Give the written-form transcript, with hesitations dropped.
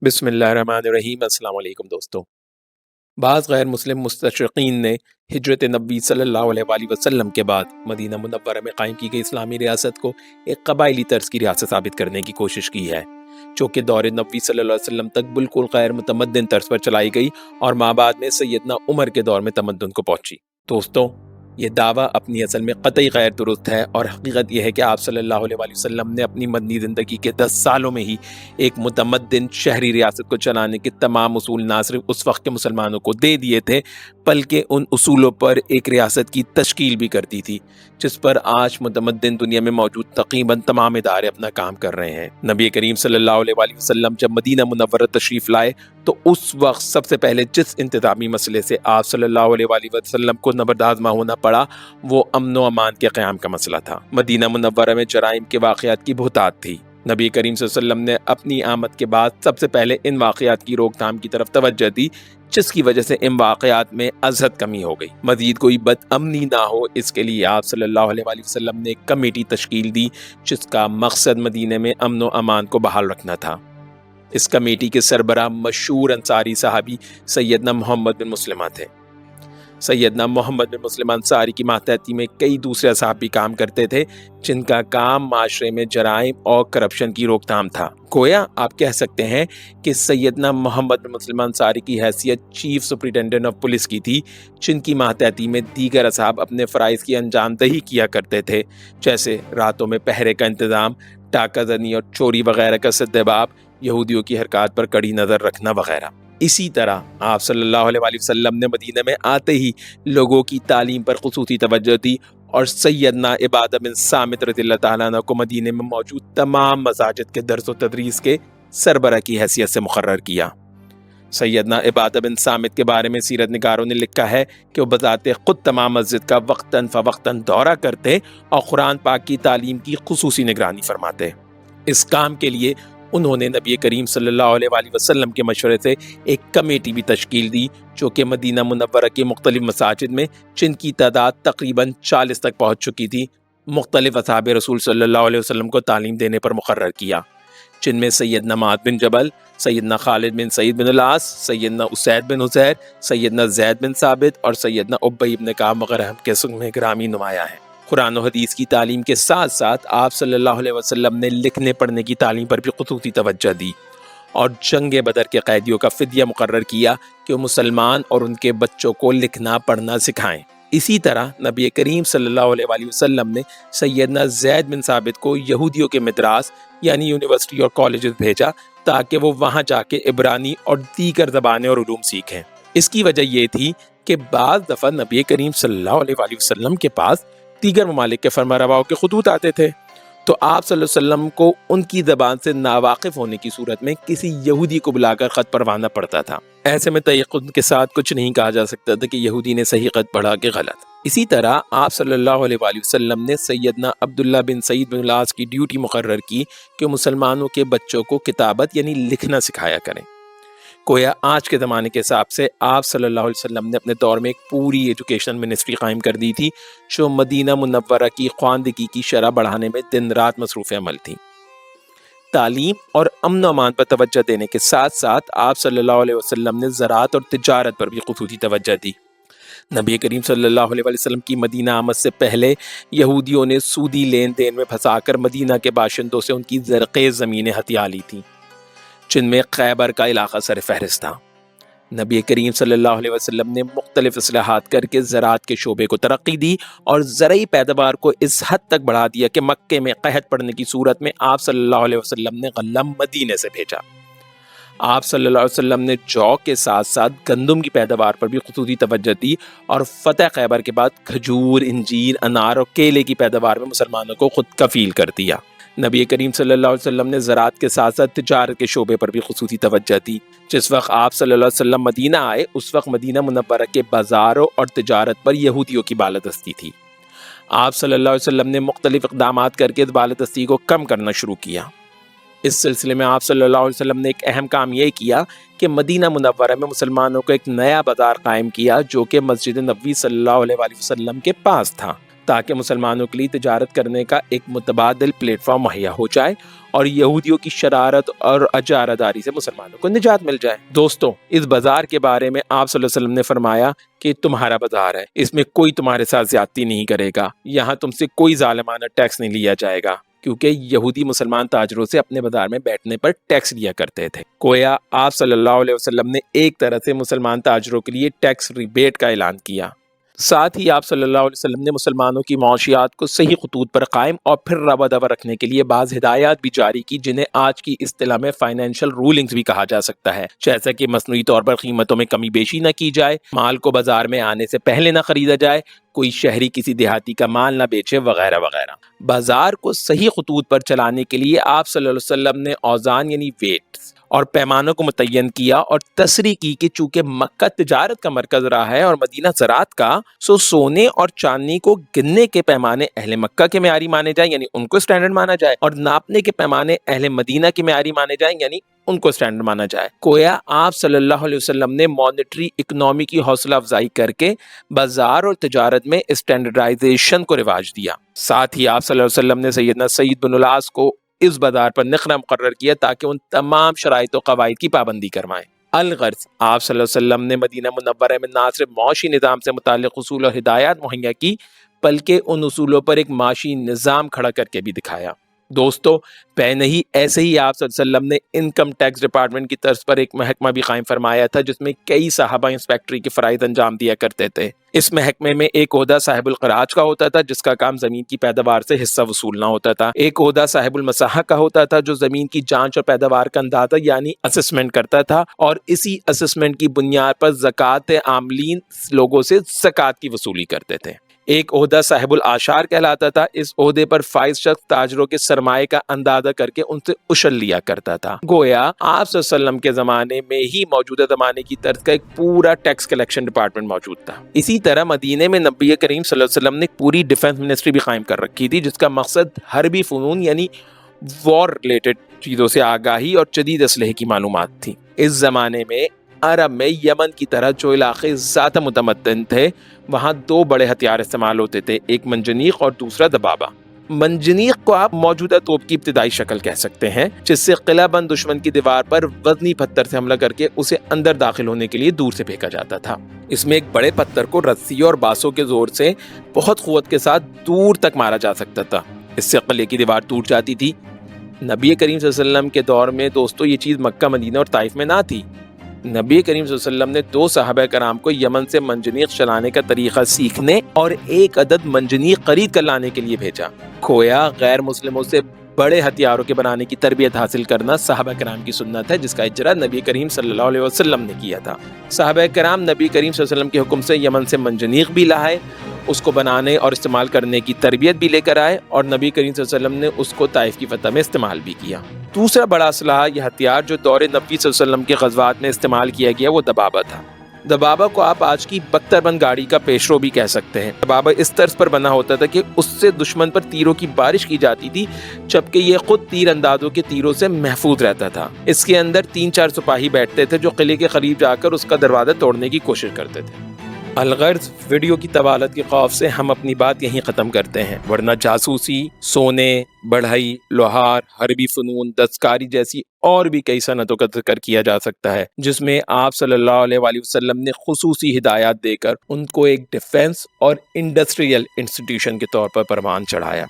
بسم اللہ الرحمن الرحیم۔ السلام علیکم دوستو۔ بعض غیر مسلم مستشرقین نے ہجرت نبی صلی اللہ علیہ وآلہ وسلم کے بعد مدینہ منورہ میں قائم کی گئی اسلامی ریاست کو ایک قبائلی طرز کی ریاست ثابت کرنے کی کوشش کی ہے، جو کہ دور نبی صلی اللہ علیہ وسلم تک بالکل غیر متمدن طرز پر چلائی گئی اور ماں بعد میں سیدنا عمر کے دور میں تمدن کو پہنچی۔ دوستو، یہ دعویٰ اپنی اصل میں قطعی غیر درست ہے، اور حقیقت یہ ہے کہ آپ صلی اللہ علیہ وآلہ وسلم نے اپنی مدنی زندگی کے 10 سالوں میں ہی ایک متمدن شہری ریاست کو چلانے کے تمام اصول نہ صرف اس وقت کے مسلمانوں کو دے دیے تھے، بلکہ ان اصولوں پر ایک ریاست کی تشکیل بھی کر دی تھی جس پر آج متمدن دنیا میں موجود تقریباً تمام ادارے اپنا کام کر رہے ہیں۔ نبی کریم صلی اللہ علیہ وآلہ وسلم جب مدینہ منورہ تشریف لائے تو اس وقت سب سے پہلے جس انتظامی مسئلے سے آپ صلی اللہ علیہ وآلہ وسلم کو نبردآزما ہونا پڑا وہ امن و امان کے قیام کا مسئلہ تھا۔ مدینہ منورہ میں جرائم کے واقعات کی بہتات تھی۔ نبی کریم صلی اللہ علیہ وسلم نے اپنی آمد کے بعد سب سے پہلے ان واقعات کی روک تھام کی طرف توجہ دی، جس کی وجہ سے ان واقعات میں ازحد کمی ہو گئی۔ مزید کوئی بد امنی نہ ہو، اس کے لیے آپ صلی اللہ علیہ وآلہ وسلم نے ایک کمیٹی تشکیل دی جس کا مقصد مدینے میں امن و امان کو بحال رکھنا تھا۔ اس کمیٹی کے سربراہ مشہور انصاری صحابی سیدنا محمد بن مسلمہ تھے۔ سیدنا محمد بن مسلمہ انصاری کی ماتحتی میں کئی دوسرے اصحاب بھی کام کرتے تھے، جن کا کام معاشرے میں جرائم اور کرپشن کی روک تھام تھا۔ گویا آپ کہہ سکتے ہیں کہ سیدنا محمد بن مسلمہ انصاری کی حیثیت چیف سپرنٹینڈنٹ آف پولیس کی تھی، جن کی ماتحتی میں دیگر اصحاب اپنے فرائض کی انجام دہی کیا کرتے تھے، جیسے راتوں میں پہرے کا انتظام، ڈاکہ زنی اور چوری وغیرہ کا سدباب، یہودیوں کی حرکات پر کڑی نظر رکھنا وغیرہ۔ اسی طرح آپ صلی اللہ علیہ وآلہ وسلم نے مدینہ میں آتے ہی لوگوں کی تعلیم پر خصوصی توجہ دی اور سیدنا عبادہ بن صامت رضی اللہ تعالیٰ عنہ کو مدینہ میں موجود تمام مساجد کے درس و تدریس کے سربراہ کی حیثیت سے مقرر کیا۔ سیدنا عبادہ بن صامت کے بارے میں سیرت نگاروں نے لکھا ہے کہ وہ بذات خود تمام مسجد کا وقتاً فوقتاً دورہ کرتے اور قرآن پاک کی تعلیم کی خصوصی نگرانی فرماتے۔ اس کام کے لیے انہوں نے نبی کریم صلی اللہ علیہ وآلہ وسلم کے مشورے سے ایک کمیٹی بھی تشکیل دی، جو کہ مدینہ منورہ کے مختلف مساجد میں، جن کی تعداد تقریباً 40 تک پہنچ چکی تھی، مختلف اصحاب رسول صلی اللہ علیہ وسلم کو تعلیم دینے پر مقرر کیا، جن میں سیدنا معاذ بن جبل، سیدنا خالد بن سعید بن العاص، سیدنا اسید بن حضیر، سیدنا زید بن ثابت اور سیدنا ابی بن کعب وغیرہ کے میں گرامی نمایاں ہیں۔ قرآن و حدیث کی تعلیم کے ساتھ ساتھ آپ صلی اللہ علیہ وسلم نے لکھنے پڑھنے کی تعلیم پر بھی خصوصی توجہ دی اور جنگ بدر کے قیدیوں کا فدیہ مقرر کیا کہ وہ مسلمان اور ان کے بچوں کو لکھنا پڑھنا سکھائیں۔ اسی طرح نبی کریم صلی اللہ علیہ وآلہ وسلم نے سیدنا زید بن ثابت کو یہودیوں کے مدراس یعنی یونیورسٹی اور کالجز بھیجا تاکہ وہ وہاں جا کے عبرانی اور دیگر زبانیں اور علوم سیکھیں۔ اس کی وجہ یہ تھی کہ بعض دفعہ نبی کریم صلی اللہ علیہ وآلہ وسلم کے پاس دیگر ممالک کے فرمانرواؤں کے خطوط آتے تھے، تو آپ صلی اللہ علیہ وسلم کو ان کی زبان سے ناواقف ہونے کی صورت میں کسی یہودی کو بلا کر خط پڑھوانا پڑتا تھا۔ ایسے میں تیقن کے ساتھ کچھ نہیں کہا جا سکتا تھا کہ یہودی نے صحیح خط پڑھا کہ غلط۔ اسی طرح آپ صلی اللہ علیہ وآلہ وسلم نے سیدنا عبداللہ بن سعید بن العاص کی ڈیوٹی مقرر کی کہ مسلمانوں کے بچوں کو کتابت یعنی لکھنا سکھایا کریں۔ گویا آج کے زمانے کے حساب سے آپ صلی اللہ علیہ وسلم نے اپنے دور میں ایک پوری ایجوکیشن منسٹری قائم کر دی تھی، جو مدینہ منورہ کی خواندگی کی شرح بڑھانے میں دن رات مصروف عمل تھی۔ تعلیم اور امن و امان پر توجہ دینے کے ساتھ ساتھ آپ صلی اللہ علیہ وسلم نے زراعت اور تجارت پر بھی خصوصی توجہ دی۔ نبی کریم صلی اللہ علیہ وسلم کی مدینہ آمد سے پہلے یہودیوں نے سودی لین دین میں پھنسا کر مدینہ کے باشندوں سے ان کی زرخیز زمینیں ہتھیا لی تھیں، جن میں خیبر کا علاقہ سر فہرست تھا۔ نبی کریم صلی اللہ علیہ وسلم نے مختلف اصلاحات کر کے زراعت کے شعبے کو ترقی دی اور زرعی پیداوار کو اس حد تک بڑھا دیا کہ مکے میں قحط پڑنے کی صورت میں آپ صلی اللہ علیہ وسلم نے غلہ مدینے سے بھیجا۔ آپ صلی اللہ علیہ وسلم نے جو کے ساتھ ساتھ گندم کی پیداوار پر بھی خصوصی توجہ دی اور فتح خیبر کے بعد کھجور، انجیر، انار اور کیلے کی پیداوار میں مسلمانوں کو خود کفیل کر دیا۔ نبی کریم صلی اللہ علیہ وسلم نے زراعت کے ساتھ ساتھ تجارت کے شعبے پر بھی خصوصی توجہ دی۔ جس وقت آپ صلی اللہ علیہ وسلم مدینہ آئے اس وقت مدینہ منورہ کے بازاروں اور تجارت پر یہودیوں کی بالادستی تھی۔ آپ صلی اللہ علیہ وسلم نے مختلف اقدامات کر کے اس بالادستی کو کم کرنا شروع کیا۔ اس سلسلے میں آپ صلی اللہ علیہ وسلم نے ایک اہم کام یہ کیا کہ مدینہ منورہ میں مسلمانوں کو ایک نیا بازار قائم کیا، جو کہ مسجد نبوی صلی اللہ علیہ وسلم کے پاس تھا۔ تاکہ مسلمانوں کے لیے تجارت کرنے کا ایک متبادل پلیٹ فارم مہیا ہو جائے اور یہودیوں کی شرارت اور اجارہ داری سے مسلمانوں کو نجات مل جائے۔ دوستوں، اس بازار کے بارے میں آپ صلی اللہ علیہ وسلم نے فرمایا کہ تمہارا بازار ہے، اس میں کوئی تمہارے ساتھ زیادتی نہیں کرے گا، یہاں تم سے کوئی ظالمانہ ٹیکس نہیں لیا جائے گا، کیونکہ یہودی مسلمان تاجروں سے اپنے بازار میں بیٹھنے پر ٹیکس لیا کرتے تھے۔ گویا آپ صلی اللہ علیہ وسلم نے ایک طرح سے مسلمان تاجروں کے لیے ٹیکس ریبیٹ کا اعلان کیا۔ ساتھ ہی آپ صلی اللہ علیہ وسلم نے مسلمانوں کی معاشیات کو صحیح خطوط پر قائم اور پھر روا دوا رکھنے کے لیے بعض ہدایات بھی جاری کی، جنہیں آج کی اصطلاح میں فائنینشیل رولنگز بھی کہا جا سکتا ہے، جیسا کہ مصنوعی طور پر قیمتوں میں کمی بیشی نہ کی جائے، مال کو بازار میں آنے سے پہلے نہ خریدا جائے، کوئی شہری کسی دیہاتی کا مال نہ بیچے، وغیرہ وغیرہ۔ بازار کو صحیح خطوط پر چلانے کے لیے آپ صلی اللہ علیہ وسلم نے اوزان یعنی ویٹس اور پیمانوں کو متعین کیا اور تصریح کی کہ چونکہ مکہ تجارت کا مرکز رہا ہے اور مدینہ زراعت کا، سو سونے اور چاندنی کو گننے کے پیمانے اہل مکہ کے معیاری مانے جائیں یعنی ان کو سٹینڈرڈ مانا جائے، اور ناپنے کے پیمانے اہل مدینہ کے معیاری مانے جائیں یعنی ان کو سٹینڈرڈ مانا جائے۔ گویا آپ صلی اللہ علیہ وسلم نے مانیٹری اکنامی کی حوصلہ افزائی کر کے بازار اور تجارت میں اسٹینڈرڈائزیشن کو رواج دیا۔ ساتھ ہی آپ صلی اللہ علیہ وسلم نے سیدنا سعید بن العاص کو اس بازار پر نخرہ مقرر کیا تاکہ ان تمام شرائط و قواعد کی پابندی کروائیں۔ الغرض آپ صلی اللہ علیہ وسلم نے مدینہ منورہ میں نہ صرف معاشی نظام سے متعلق اصول اور ہدایات مہیا کی، بلکہ ان اصولوں پر ایک معاشی نظام کھڑا کر کے بھی دکھایا۔ دوستو، پہلے ہی ایسے ہی آپ صلی اللہ علیہ وسلم نے انکم ٹیکس ڈپارٹمنٹ کی طرز پر ایک محکمہ بھی قائم فرمایا تھا، جس میں کئی صحابہ انسپیکٹری کے فرائض انجام دیا کرتے تھے۔ اس محکمے میں ایک عہدہ صاحب القراج کا ہوتا تھا، جس کا کام زمین کی پیداوار سے حصہ وصولنا ہوتا تھا۔ ایک عہدہ صاحب المساحہ کا ہوتا تھا، جو زمین کی جانچ اور پیداوار کا اندازہ یعنی اسسمنٹ کرتا تھا، اور اسی اسسمنٹ کی بنیاد پر زکوٰۃ عاملین لوگوں سے زکوٰۃ کی وصولی کرتے تھے۔ ایک عہدہ صاحب الاشار کہلاتا تھا۔ اس عہدے پر فائز شخص تاجروں کے سرمایے کا اندازہ کر کے ان سے عشر لیا کرتا تھا۔ گویا آپ صلی اللہ علیہ وسلم کے زمانے میں ہی موجودہ زمانے کی طرز کا ایک پورا ٹیکس کلیکشن ڈپارٹمنٹ موجود تھا۔ اسی طرح مدینے میں نبی کریم صلی اللہ علیہ وسلم نے پوری ڈیفنس منسٹری بھی قائم کر رکھی تھی، جس کا مقصد حربی فنون یعنی وار ریلیٹڈ چیزوں سے آگاہی اور جدید اسلحے کی معلومات تھی۔ اس زمانے میں عرب میں یمن کی طرح جو علاقے زیادہ متمدن تھے، وہاں دو بڑے ہتھیار استعمال ہوتے تھے، ایک منجنیق اور دوسرا دبابہ۔ منجنیق کو آپ موجودہ توپ کی ابتدائی شکل کہہ سکتے ہیں، جس سے قلعہ بند دشمن کی دیوار پر وزنی پتھر سے حملہ کر کے اسے اندر داخل ہونے کے لیے دور سے پھینکا جاتا تھا۔ اس میں ایک بڑے پتھر کو رسی اور باسوں کے زور سے بہت قوت کے ساتھ دور تک مارا جا سکتا تھا، اس سے قلعے کی دیوار ٹوٹ جاتی تھی۔ نبی کریم صلی اللہ علیہ وسلم کے دور میں دوستو یہ چیز مکہ، مدینہ اور طائف میں نہ تھی۔ نبی کریم صلی اللہ علیہ وسلم نے 2 صحابہ کرام کو یمن سے منجنیق چلانے کا طریقہ سیکھنے اور 1 عدد منجنیق خرید کر لانے کے لیے بھیجا۔ گویا غیر مسلموں سے بڑے ہتھیاروں کے بنانے کی تربیت حاصل کرنا صحابہ کرام کی سنت ہے، جس کا اجرا نبی کریم صلی اللہ علیہ وسلم نے کیا تھا۔ صحابہ کرام نبی کریم صلی اللہ علیہ وسلم کے حکم سے یمن سے منجنیق بھی لائے، اس کو بنانے اور استعمال کرنے کی تربیت بھی لے کر آئے، اور نبی کریم صلی اللہ علیہ وسلم نے اس کو طائف کی فتح میں استعمال بھی کیا۔ دوسرا بڑا اسلحہ یا ہتھیار جو دور نبی صلی اللہ علیہ وسلم کے غزوات میں استعمال کیا گیا وہ دبابہ تھا۔ دبابہ کو آپ آج کی بختر بند گاڑی کا پیشرو بھی کہہ سکتے ہیں۔ دبابہ اس طرز پر بنا ہوتا تھا کہ اس سے دشمن پر تیروں کی بارش کی جاتی تھی، جبکہ یہ خود تیر اندازوں کے تیروں سے محفوظ رہتا تھا۔ اس کے اندر 3-4 سپاہی بیٹھتے تھے جو قلعے کے قریب جا کر اس کا دروازہ توڑنے کی کوشش کرتے تھے۔ الغرض ویڈیو کی طوالت کے خوف سے ہم اپنی بات یہیں ختم کرتے ہیں، ورنہ جاسوسی، سونے، بڑھئی، لوہار، حربی فنون، دستکاری جیسی اور بھی کئی صنعتوں کا ذکر کیا جا سکتا ہے، جس میں آپ صلی اللہ علیہ وآلہ وسلم نے خصوصی ہدایات دے کر ان کو ایک ڈیفنس اور انڈسٹریل انسٹیٹیوشن کے طور پر پروان چڑھایا۔